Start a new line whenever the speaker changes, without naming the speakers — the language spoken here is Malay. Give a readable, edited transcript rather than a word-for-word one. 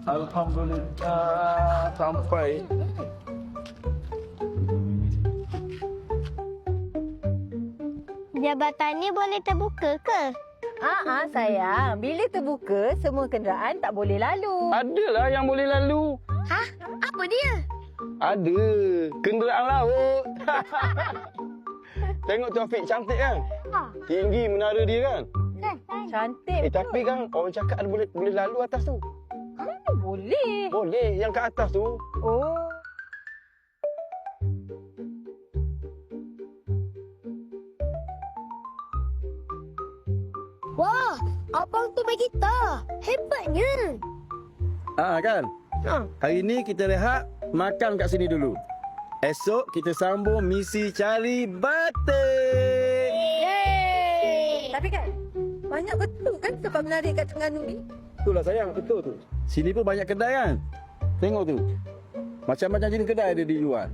Alhamdulillah sampai.
Jabatan ni boleh terbuka ke?
Sayang. Bila terbuka, semua kenderaan tak boleh lalu.
Adalah yang boleh lalu.
Hah? Apa dia?
Ada. Kenderaan laut. Tengok Taufik cantik kan? Tinggi menara dia kan?
Cantik.
Tapi kan orang cakap ada boleh lalu atas tu.
Boleh.
Boleh. Yang kat atas tu.
Oh.
Wah, abang tu bagi tahu. Hebatnya.
Kan? Hari ni kita rehat, makan kat sini dulu. Esok kita sambung misi cari batik.
Tapi kan, banyak betul kan sebab menarik kat Terengganu ni?
Itulah sayang, betul tu. Sini pun banyak kedai kan? Tengok tu. Macam-macam jenis kedai ada dijual.